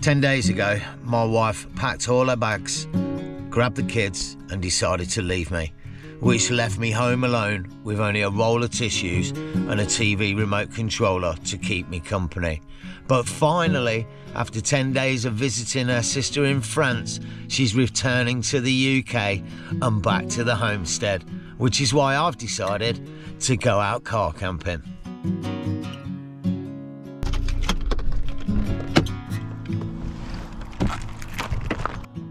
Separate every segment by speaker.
Speaker 1: 10 days ago, my wife packed all her bags, grabbed the kids and decided to leave me, which left me home alone with only a roll of tissues and a TV remote controller to keep me company. But finally, after 10 days of visiting her sister in France, she's returning to the UK and back to the homestead, which is why I've decided to go out car camping.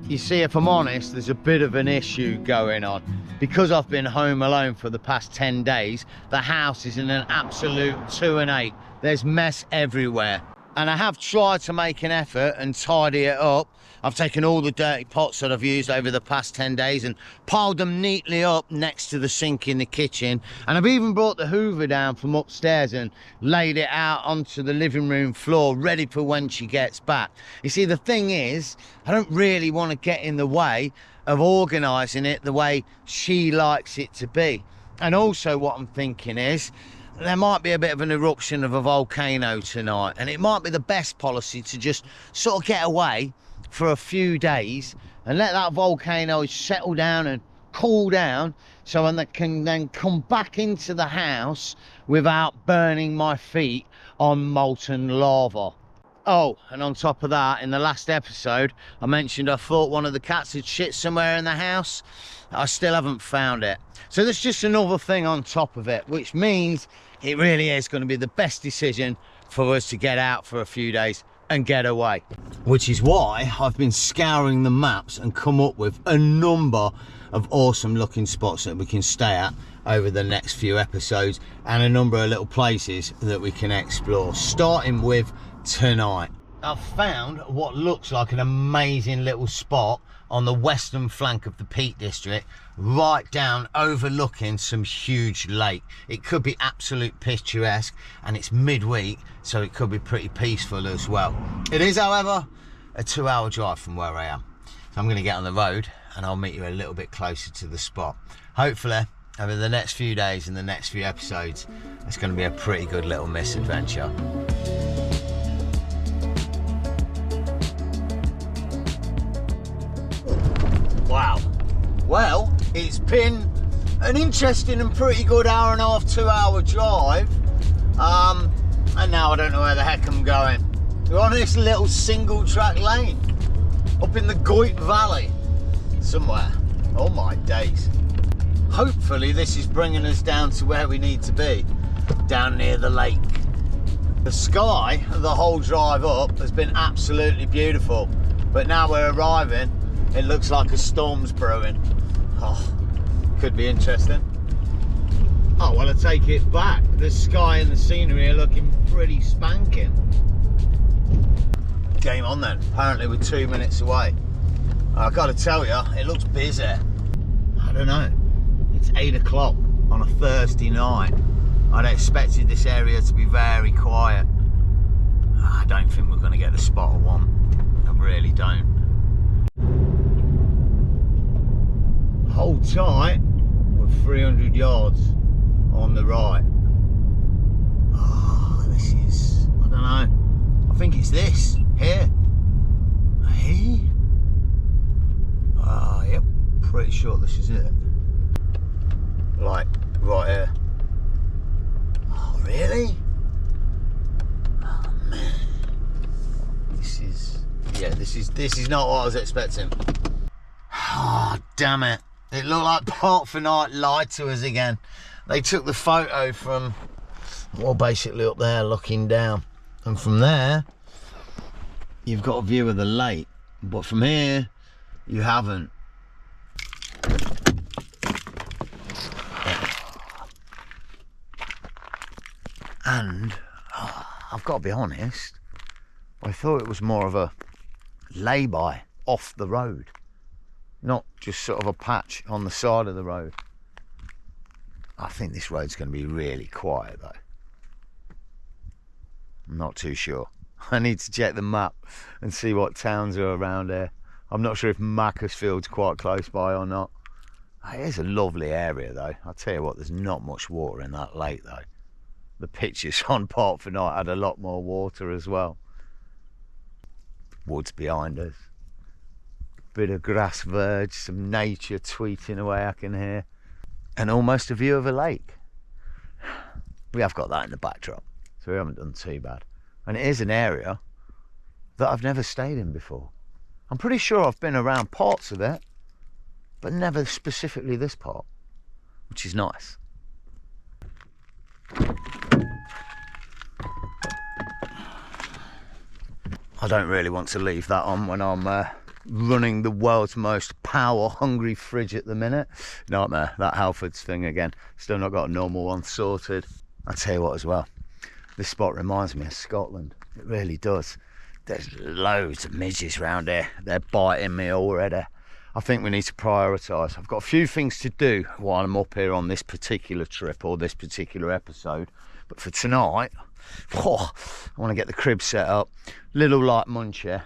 Speaker 1: You see, if I'm honest, there's a bit of an issue going on. Because I've been home alone for the past 10 days, the house is in an absolute 2 and 8. There's mess everywhere. And I have tried to make an effort and tidy it up. I've taken all the dirty pots that I've used over the past 10 days and piled them neatly up next to the sink in the kitchen. And I've even brought the Hoover down from upstairs and laid it out onto the living room floor, ready for when she gets back. You see, the thing is, I don't really want to get in the way of organising it the way she likes it to be. And also what I'm thinking is, there might be a bit of an eruption of a volcano tonight, and it might be the best policy to just sort of get away for a few days and let that volcano settle down and cool down, so I can then come back into the house without burning my feet on molten lava. Oh, and on top of that, in the last episode, I mentioned I thought one of the cats had shit somewhere in the house. I still haven't found it. So there's just another thing on top of it, which means it really is going to be the best decision for us to get out for a few days and get away. Which is why I've been scouring the maps and come up with a number of awesome looking spots that we can stay at over the next few episodes, and a number of little places that we can explore, starting with tonight. I've found what looks like an amazing little spot on the western flank of the Peak District, right down overlooking some huge lake. It could be absolute picturesque, and it's midweek, so it could be pretty peaceful as well. It is, however, a 2-hour drive from where I am. So I'm going to get on the road and I'll meet you a little bit closer to the spot. Hopefully, over the next few days and the next few episodes, it's going to be a pretty good little misadventure. Wow. Well, it's been an interesting and pretty good 1.5 to 2-hour drive. And now I don't know where the heck I'm going. We're on this little single track lane up in the Goit Valley somewhere. Oh my days. Hopefully this is bringing us down to where we need to be, down near the lake. The sky the whole drive up has been absolutely beautiful, but now we're arriving, it looks like a storm's brewing. Oh, could be interesting. Oh, well, I take it back. The sky and the scenery are looking pretty spanking. Game on then. Apparently we're 2 minutes away. I've got to tell you, it looks busy. I don't know. It's 8 o'clock on a Thursday night. I'd expected this area to be very quiet. I don't think we're going to get the spot I want. I really don't. Hold tight. We're 300 yards on the right. Oh, this is, I don't know. I think it's this here. Hey? Oh, yep. Pretty sure this is it. Like, right here. Oh, really? Oh, man. This is not what I was expecting. Oh, damn it. It looked like Park for Night lied to us again. They took the photo from, well, basically up there looking down. And from there, you've got a view of the lake. But from here, you haven't. And I've got to be honest, I thought it was more of a lay-by off the road, not just sort of a patch on the side of the road. I think this road's going to be really quiet though. I'm not too sure. I need to check the map and see what towns are around here. I'm not sure if Macclesfield's quite close by or not. It is a lovely area though. I'll tell you what, there's not much water in that lake though. The pictures on Park for Night had a lot more water as well. woods behind us. Bit of grass verge, some nature tweeting away I can hear. And almost a view of a lake. We have got that in the backdrop, so we haven't done too bad. And it is an area that I've never stayed in before. I'm pretty sure I've been around parts of it, but never specifically this part, which is nice. I don't really want to leave that on when I'm running the world's most power-hungry fridge at the minute. Nightmare, that Halfords thing again. Still not got a normal one sorted. I'll tell you what as well, this spot reminds me of Scotland. It really does. There's loads of midges around here. They're biting me already. I think we need to prioritise. I've got a few things to do while I'm up here on this particular trip or this particular episode. But for tonight, I want to get the crib set up. Little light muncher.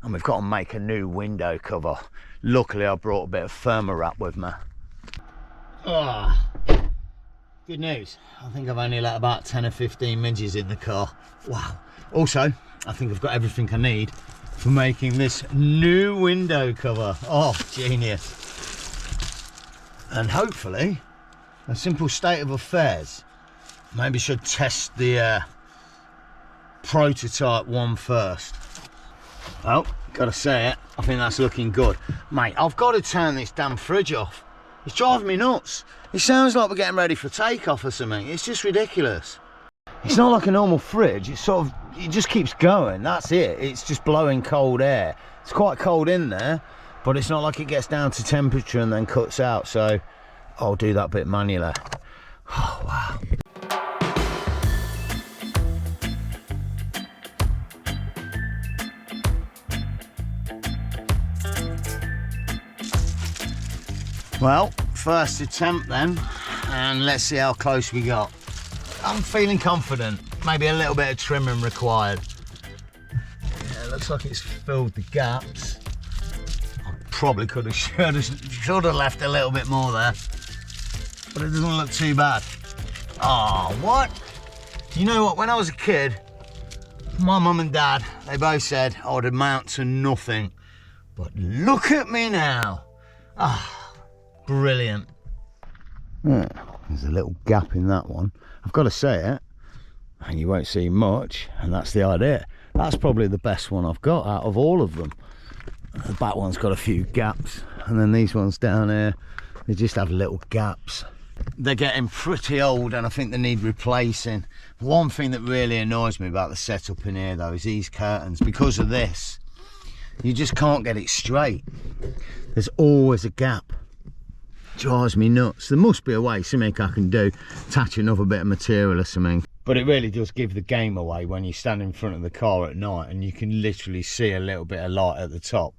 Speaker 1: And we've got to make a new window cover. Luckily, I brought a bit of Thermowrap with me. Good news. I think I've only let about 10 or 15 midges in the car. Wow. Also, I think I've got everything I need for making this new window cover. Oh, genius. And hopefully, a simple state of affairs. Maybe should test the prototype one first. Oh, gotta say it, I think that's looking good. Mate, I've got to turn this damn fridge off. It's driving me nuts. It sounds like we're getting ready for takeoff or something. It's just ridiculous. It's not like a normal fridge. It's sort of, it just keeps going. That's it. It's just blowing cold air. It's quite cold in there, but it's not like it gets down to temperature and then cuts out. So I'll do that bit manually. Oh, wow. Well, first attempt then, and let's see how close we got. I'm feeling confident. Maybe a little bit of trimming required. Yeah, it looks like it's filled the gaps. I probably should have left a little bit more there, but it doesn't look too bad. Oh, what? You know what? When I was a kid, my mum and dad, they both said I would amount to nothing. But look at me now. Ah. Brilliant. Yeah, there's a little gap in that one. I've got to say it, and you won't see much, and that's the idea. That's probably the best one I've got out of all of them. The back one's got a few gaps, and then these ones down here, they just have little gaps. They're getting pretty old, and I think they need replacing. One thing that really annoys me about the setup in here though is these curtains. Because of this, you just can't get it straight. There's always a gap. Drives me nuts. There must be a way, something I can do, attach another bit of material or something. But it really does give the game away when you stand in front of the car at night and you can literally see a little bit of light at the top.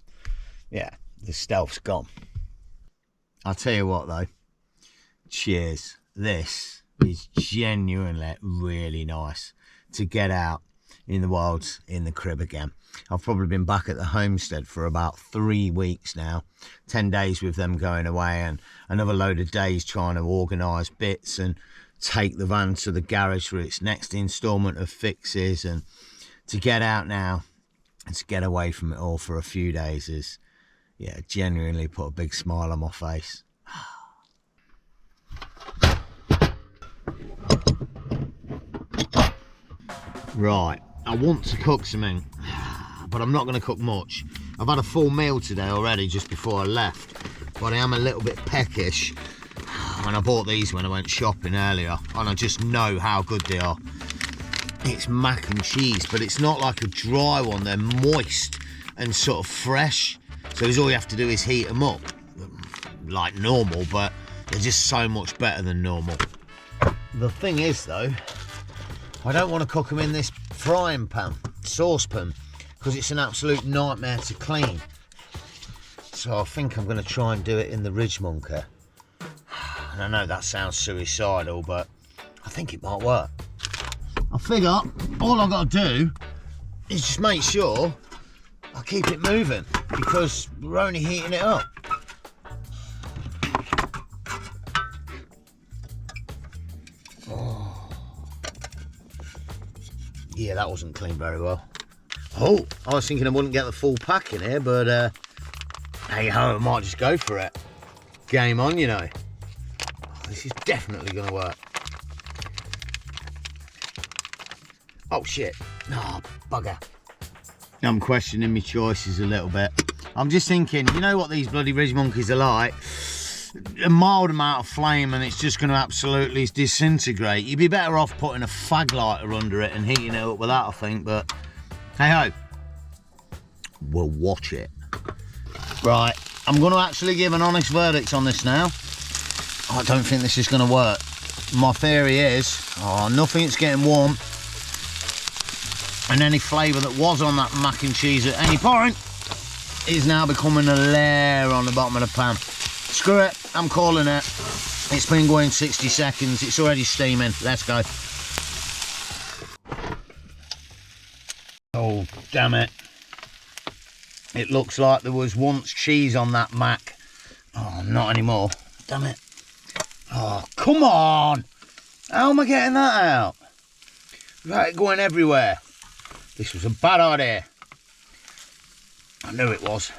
Speaker 1: Yeah, the stealth's gone. I'll tell you what though, cheers. This is genuinely really nice to get out in the wilds in the crib again. I've probably been back at the homestead for about 3 weeks now. 10 days with them going away and another load of days trying to organise bits and take the van to the garage for its next instalment of fixes. And to get out now and to get away from it all for a few days is, yeah, genuinely put a big smile on my face. Right, I want to cook something, but I'm not going to cook much. I've had a full meal today already just before I left, but I am a little bit peckish. And I bought these when I went shopping earlier, and I just know how good they are. It's mac and cheese, but it's not like a dry one. They're moist and sort of fresh, so all you have to do is heat them up like normal, but they're just so much better than normal. The thing is though, I don't want to cook them in this frying pan, saucepan, because it's an absolute nightmare to clean. So I think I'm going to try and do it in the ridge munker. And I know that sounds suicidal, but I think it might work. I figure all I've got to do is just make sure I keep it moving, because we're only heating it up. Yeah, that wasn't cleaned very well. Oh, I was thinking I wouldn't get the full pack in here, but hey ho, I might just go for it. Game on, you know. Oh, this is definitely gonna work. Oh shit. Oh, bugger. I'm questioning my choices a little bit. I'm just thinking, you know what these bloody ridge monkeys are like? A mild amount of flame and it's just going to absolutely disintegrate. You'd be better off putting a fag lighter under it and heating it up with that, I think, but hey ho. We'll watch it. Right, I'm going to actually give an honest verdict on this now. I don't think this is going to work. My theory is, nothing's getting warm. And any flavour that was on that mac and cheese at any point is now becoming a layer on the bottom of the pan. Screw it, I'm calling it. It's been going 60 seconds, it's already steaming. Let's go. Oh, damn it. It looks like there was once cheese on that mac. Oh, not anymore. Damn it. Oh, come on. How am I getting that out? Right, going everywhere. This was a bad idea. I knew it was.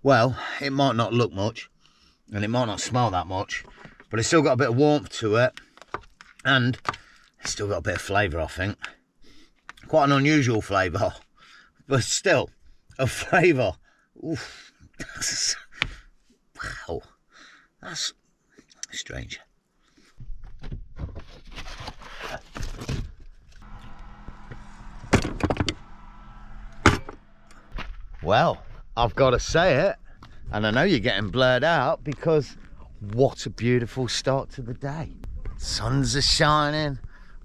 Speaker 1: Well, it might not look much, and it might not smell that much, but it's still got a bit of warmth to it, and it's still got a bit of flavour, I think. Quite an unusual flavour, but still, a flavour. Oof. Wow. That's strange. Well, I've got to say it, and I know you're getting blurred out because what a beautiful start to the day. Suns are shining,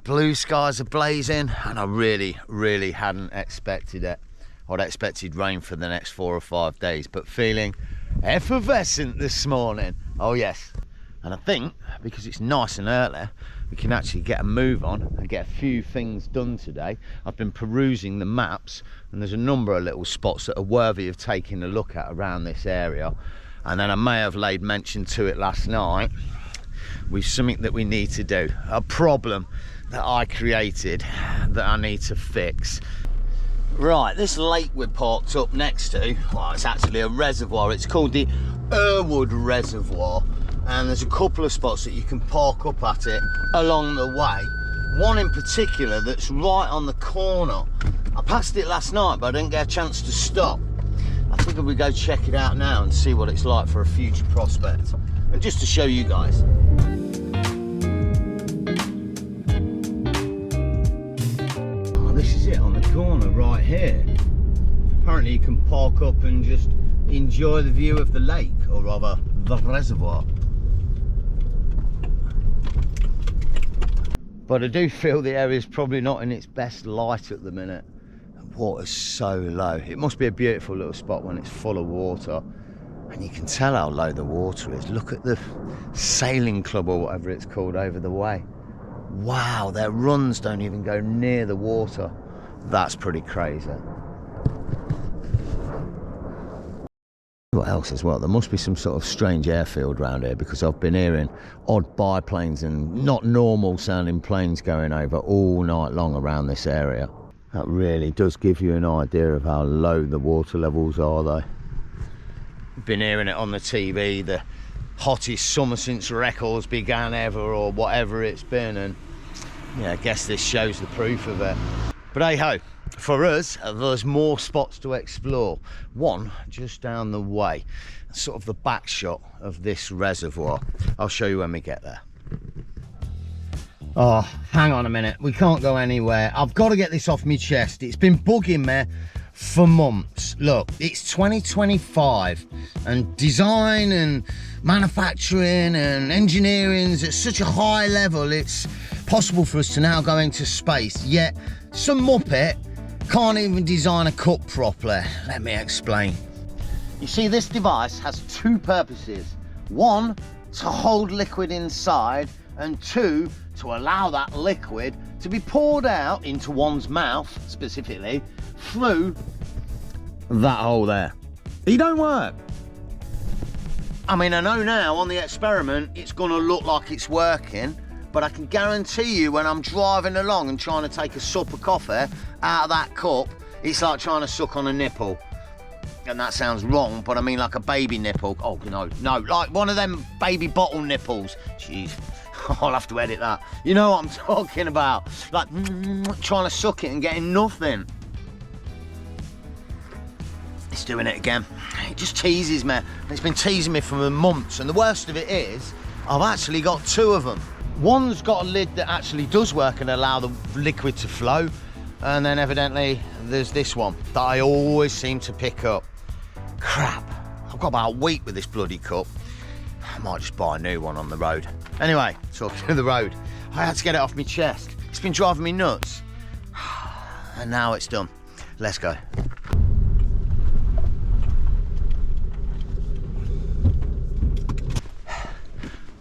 Speaker 1: blue skies are blazing, and I really hadn't expected it. I'd expected rain for the next 4 or 5 days, but feeling effervescent this morning. Oh yes. And I think because it's nice and early, we can actually get a move on and get a few things done today. I've been perusing the maps and there's a number of little spots that are worthy of taking a look at around this area. And then I may have laid mention to it last night with something that we need to do, a problem that I created that I need to fix. Right, this lake we're parked up next to, well, it's actually a reservoir. It's called the Irwood Reservoir. And there's a couple of spots that you can park up at it along the way. One in particular that's right on the corner. I passed it last night, but I didn't get a chance to stop. I figured we'd go check it out now and see what it's like for a future prospect. And just to show you guys. Oh, this is it on the corner right here. Apparently you can park up and just enjoy the view of the lake, or rather the reservoir. But I do feel the area's probably not in its best light at the minute. The water's so low. It must be a beautiful little spot when it's full of water. And you can tell how low the water is. Look at the sailing club or whatever it's called over the way. Wow, their runs don't even go near the water. That's pretty crazy. What else as well, there must be some sort of strange airfield around here because I've been hearing odd biplanes and not normal sounding planes going over all night long around this area. That really does give you an idea of how low the water levels are though. Been hearing it on the TV, the hottest summer since records began ever or whatever it's been, and yeah, I guess this shows the proof of it. But hey ho, for us, there's more spots to explore. One just down the way, sort of the back shot of this reservoir. I'll show you when we get there. Oh, hang on a minute, we can't go anywhere. I've got to get this off my chest. It's been bugging me for months. Look, it's 2025 and design and manufacturing and engineering is at such a high level, it's possible for us to now go into space, yet some muppet can't even design a cup properly. Let me explain. You see, this device has two purposes. One, to hold liquid inside, and two, to allow that liquid to be poured out into one's mouth, specifically, through that hole there. It don't work. I mean, I know now on the experiment it's gonna look like it's working, but I can guarantee you when I'm driving along and trying to take a sup of coffee out of that cup, it's like trying to suck on a nipple. And that sounds wrong, but I mean like a baby nipple. Oh, no, like one of them baby bottle nipples. Jeez, I'll have to edit that. You know what I'm talking about. Like, trying to suck it and getting nothing. It's doing it again. It just teases me. It's been teasing me for months, and the worst of it is, I've actually got two of them. One's got a lid that actually does work and allow the liquid to flow, and then evidently there's this one that I always seem to pick up. Crap, I've got about a week with this bloody cup. I might just buy a new one on the road. Anyway, talking of the road, I had to get it off my chest. It's been driving me nuts. And now it's done. Let's go.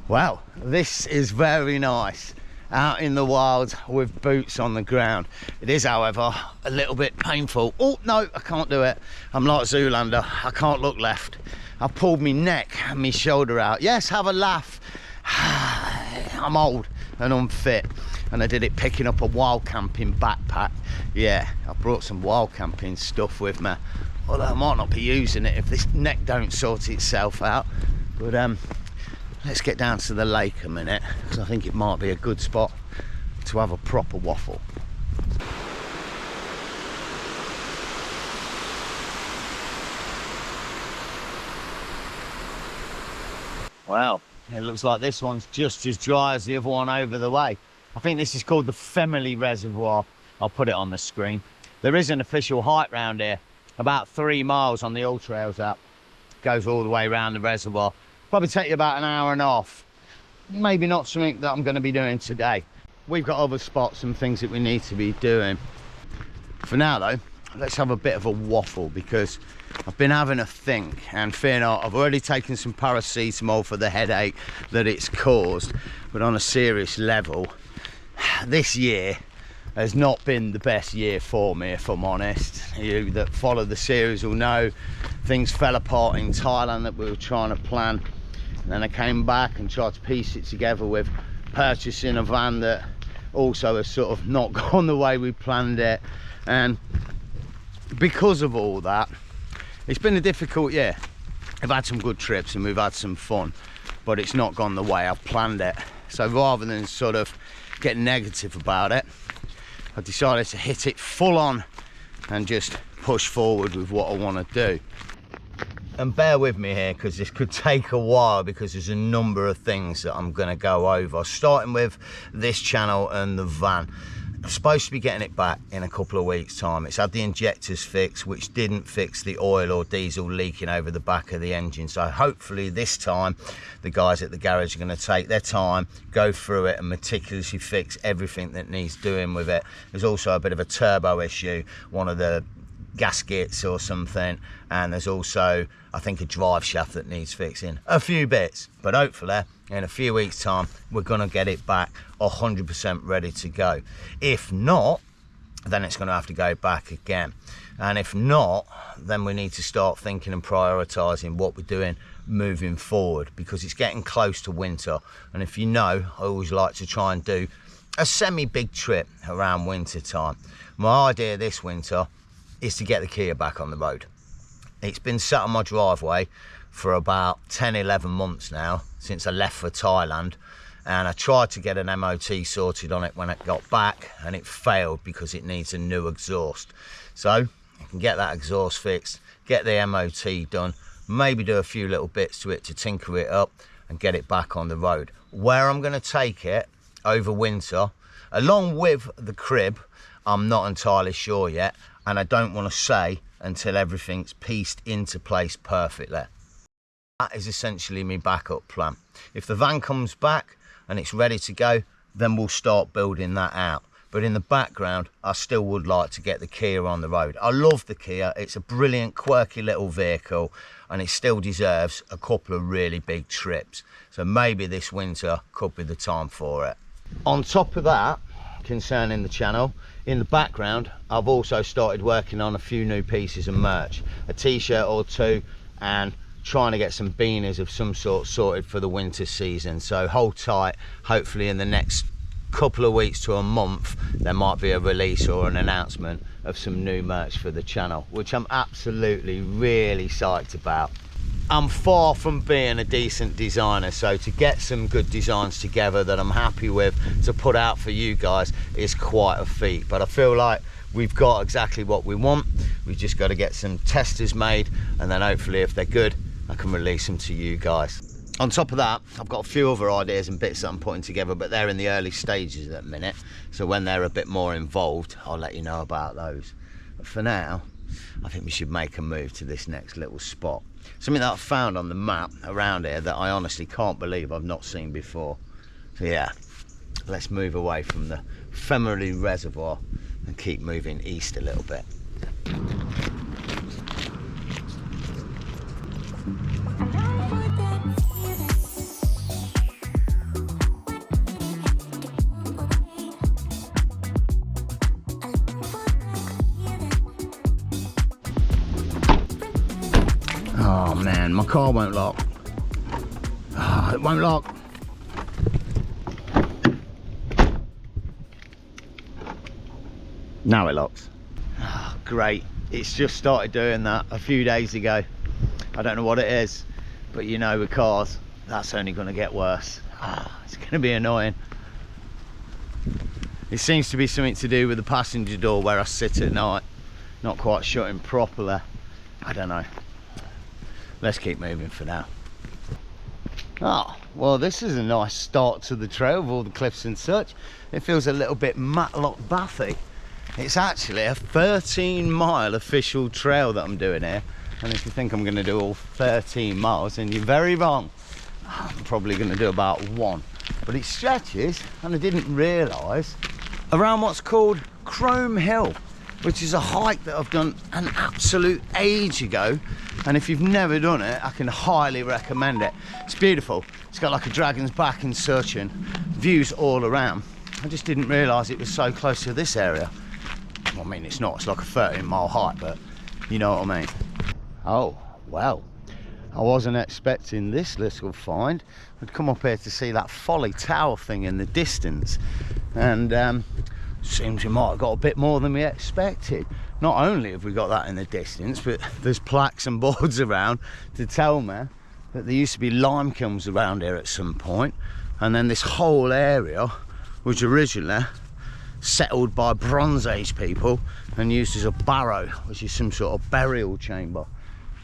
Speaker 1: Wow, this is very nice. Out in the wild with boots on the ground. It is, however, a little bit painful. Oh, no, I can't do it. I'm like Zoolander, I can't look left. I pulled my neck and my shoulder out. Yes, have a laugh. I'm old and unfit. And I did it picking up a wild camping backpack. Yeah, I brought some wild camping stuff with me. Although I might not be using it if this neck don't sort itself out. But let's get down to the lake a minute, because I think it might be a good spot to have a proper waffle. Well, it looks like this one's just as dry as the other one over the way. I think this is called the Family Reservoir. I'll put it on the screen. There is an official hike round here, about 3 miles on the All Trails app. Goes all the way around the reservoir. Probably take you about an hour and a half. Maybe not something that I'm going to be doing today. We've got other spots and things that we need to be doing. For now though, let's have a bit of a waffle, because I've been having a think, and fear not, I've already taken some paracetamol for the headache that it's caused. But on a serious level, this year has not been the best year for me, if I'm honest. You that follow the series will know things fell apart in Thailand that we were trying to plan. And then I came back and tried to piece it together with purchasing a van that also has sort of not gone the way we planned it. And because of all that, it's been a difficult year. I've had some good trips and we've had some fun, but it's not gone the way I've planned it. So rather than sort of get negative about it, I decided to hit it full on and just push forward with what I want to do. And bear with me here, because this could take a while, because there's a number of things that I'm going to go over, starting with this channel and the van. I'm supposed to be getting it back in a couple of weeks time. It's had the injectors fixed, which didn't fix the oil or diesel leaking over the back of the engine. So hopefully this time the guys at the garage are going to take their time, go through it and meticulously fix everything that needs doing with it. There's also a bit of a turbo issue, one of the gaskets or something, and there's also, I think, a drive shaft that needs fixing. A few bits, but hopefully in a few weeks time we're gonna get it back 100% ready to go. If not, then it's gonna have to go back again, and if not, then we need to start thinking and prioritizing what we're doing moving forward, because it's getting close to winter. And if you know, I always like to try and do a semi-big trip around winter time. My idea this winter is to get the Kia back on the road. It's been sat on my driveway for about 10-11 months now, since I left for Thailand, and I tried to get an MOT sorted on it when it got back, and it failed because it needs a new exhaust. So I can get that exhaust fixed, get the MOT done, maybe do a few little bits to it to tinker it up and get it back on the road. Where I'm going to take it over winter, along with the crib, I'm not entirely sure yet, and I don't want to say until everything's pieced into place perfectly. That is essentially my backup plan. If the van comes back and it's ready to go, then we'll start building that out. But in the background, I still would like to get the Kia on the road. I love the Kia. It's a brilliant, quirky little vehicle, and it still deserves a couple of really big trips. So maybe this winter could be the time for it. On top of that, concerning the channel, in the background, I've also started working on a few new pieces of merch, a t-shirt or two, and trying to get some beaners of some sort sorted for the winter season. So hold tight. Hopefully in the next couple of weeks to a month there might be a release or an announcement of some new merch for the channel, which I'm absolutely really psyched about. I'm far from being a decent designer, so to get some good designs together that I'm happy with to put out for you guys is quite a feat. But I feel like we've got exactly what we want. We've just got to get some testers made, and then hopefully if they're good, I can release them to you guys. On top of that, I've got a few other ideas and bits that I'm putting together, but they're in the early stages at the minute. So when they're a bit more involved, I'll let you know about those. But for now, I think we should make a move to this next little spot. Something that I found on the map around here that I honestly can't believe I've not seen before. So yeah, let's move away from the family reservoir and keep moving east a little bit. Oh man, my car won't lock. Oh, it won't lock. Now it locks. Oh, great. It's just started doing that a few days ago. I don't know what it is, but you know with cars, that's only going to get worse. Oh, it's going to be annoying. It seems to be something to do with the passenger door where I sit at night. Not quite shutting properly. I don't know. Let's keep moving for now. Oh, well, this is a nice start to the trail with all the cliffs and such. It feels a little bit Matlock Bathy. It's actually a 13-mile official trail that I'm doing here. And if you think I'm going to do all 13 miles, then you're very wrong. I'm probably going to do about 1. But it stretches, and I didn't realise, around what's called Chrome Hill, which is a hike that I've done an absolute age ago. And if you've never done it, I can highly recommend it. It's beautiful. It's got like a dragon's back and such, and views all around. I just didn't realise it was so close to this area. Well, I mean, it's not. It's like a 13-mile hike, but you know what I mean. Oh, well. I wasn't expecting this little find. I'd come up here to see that Folly Tower thing in the distance. And seems we might have got a bit more than we expected. Not only have we got that in the distance, but there's plaques and boards around to tell me that there used to be lime kilns around here at some point, and then this whole area was originally settled by Bronze Age people and used as a barrow, which is some sort of burial chamber,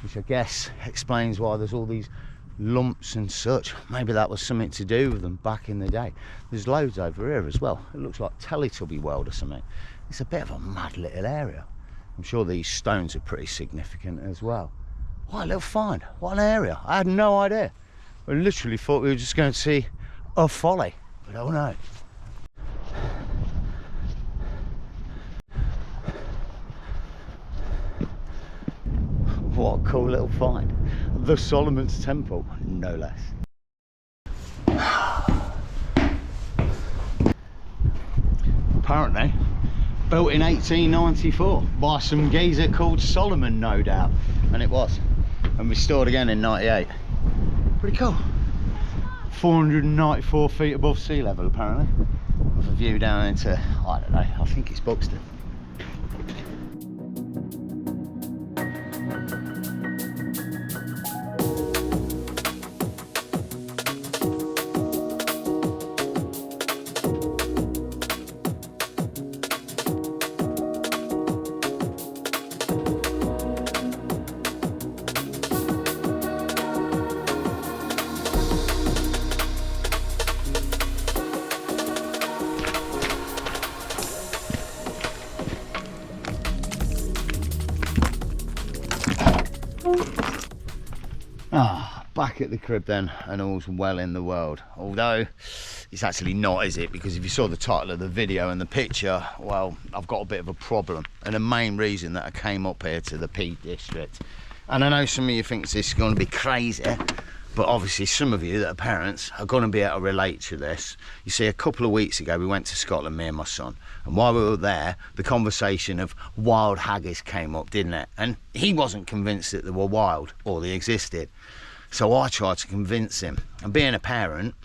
Speaker 1: which I guess explains why there's all these lumps and such. Maybe that was something to do with them back in the day. There's loads over here as well. It looks like Teletubby World or something. It's a bit of a mad little area. I'm sure these stones are pretty significant as well. What a little find. What an area. I had no idea. I literally thought we were just going to see a folly, but oh no. What a cool little find. The Solomon's Temple, no less. Apparently built in 1894 by some geezer called Solomon, no doubt. And it was. And restored again in 98. Pretty cool. 494 feet above sea level apparently. With a view down into, I don't know, I think it's Buxton. Back at the crib then, and all's well in the world. Although it's actually not, is it? Because if you saw the title of the video and the picture, well, I've got a bit of a problem, and the main reason that I came up here to the Peak District, and I know some of you think this is going to be crazy, But obviously some of you that are parents are going to be able to relate to this. You see, a couple of weeks ago we went to Scotland, me and my son, and while we were there the conversation of wild haggis came up, didn't it? And he wasn't convinced that they were wild or they existed. So I tried to convince him, and being a parent,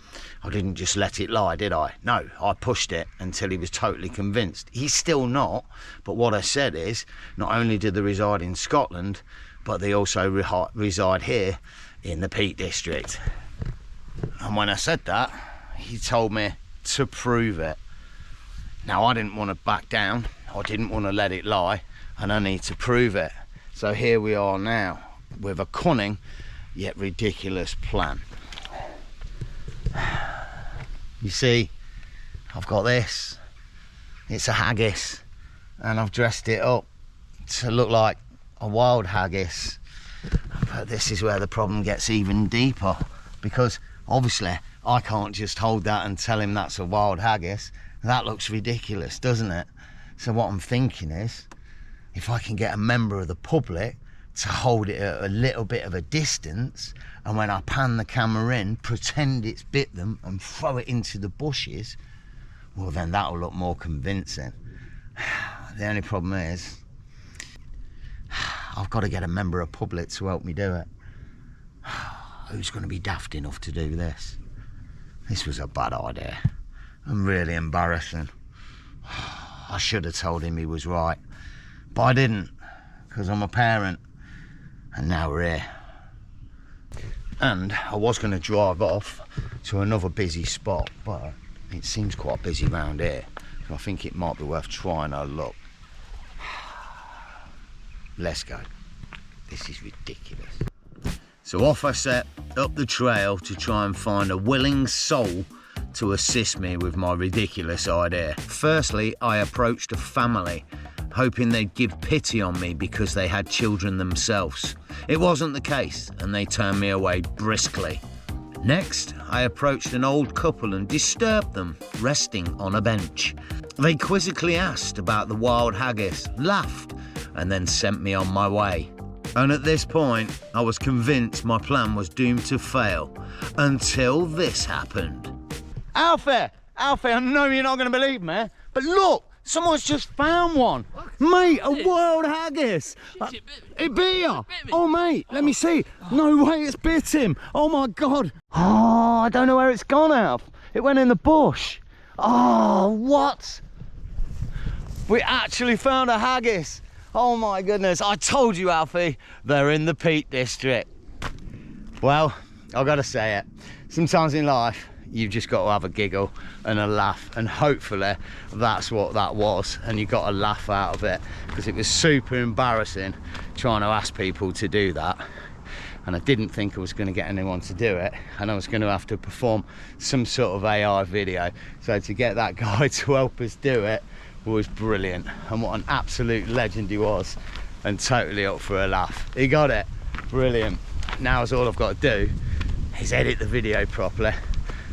Speaker 1: I didn't just let it lie, did I? No, I pushed it until he was totally convinced. He's still not, but what I said is, not only do they reside in Scotland, but they also reside here in the Peak District. And when I said that, he told me to prove it. Now, I didn't want to back down, I didn't want to let it lie, and I need to prove it. So here we are now, with a cunning yet ridiculous plan. You see, I've got this. It's a haggis, and I've dressed it up to look like a wild haggis. But this is where the problem gets even deeper, because obviously I can't just hold that and tell him that's a wild haggis. That looks ridiculous, doesn't it? So what I'm thinking is, if I can get a member of the public to hold it at a little bit of a distance, and when I pan the camera in, pretend it's bit them and throw it into the bushes, well then that'll look more convincing. The only problem is, I've got to get a member of public to help me do it. Who's going to be daft enough to do this? This was a bad idea and really embarrassing. I should have told him he was right, but I didn't, because I'm a parent. And now we're here. And I was going to drive off to another busy spot, but it seems quite busy around here, so I think it might be worth trying a look. Let's go. This is ridiculous. So off I set up the trail to try and find a willing soul to assist me with my ridiculous idea. Firstly, I approached a family, hoping they'd give pity on me because they had children themselves. It wasn't the case, and they turned me away briskly. Next, I approached an old couple and disturbed them, resting on a bench. They quizzically asked about the wild haggis, laughed, and then sent me on my way. And at this point, I was convinced my plan was doomed to fail, until this happened. Alfie, I know you're not going to believe me, but look! Someone's just found one. Mate, a wild haggis. It bit you? Oh, mate, let me see. No way, it's bit him. Oh, my God. Oh, I don't know where it's gone, Alf. It went in the bush. Oh, what? We actually found a haggis. Oh, my goodness. I told you, Alfie, they're in the Peak District. Well, I've got to say it. Sometimes in life, you've just got to have a giggle and a laugh, and hopefully that's what that was, and you got a laugh out of it, because it was super embarrassing trying to ask people to do that, and I didn't think I was going to get anyone to do it, and I was going to have to perform some sort of AI video. So to get that guy to help us do it was brilliant, and what an absolute legend he was, and totally up for a laugh. He got it. Brilliant. Now all I've got to do is edit the video properly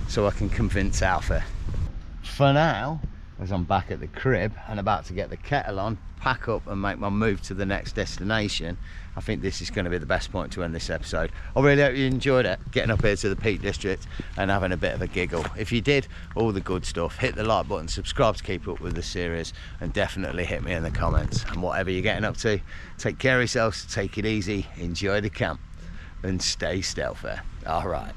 Speaker 1: so I can convince Alfie. For now, as I'm back at the crib and about to get the kettle on, pack up and make my move to the next destination, I think this is going to be the best point to end this episode. I really hope you enjoyed it, getting up here to the Peak District and having a bit of a giggle. If you did, all the good stuff, hit the like button, subscribe to keep up with the series, and definitely hit me in the comments. And whatever you're getting up to, take care of yourselves, take it easy, enjoy the camp, and stay stealthy. All right.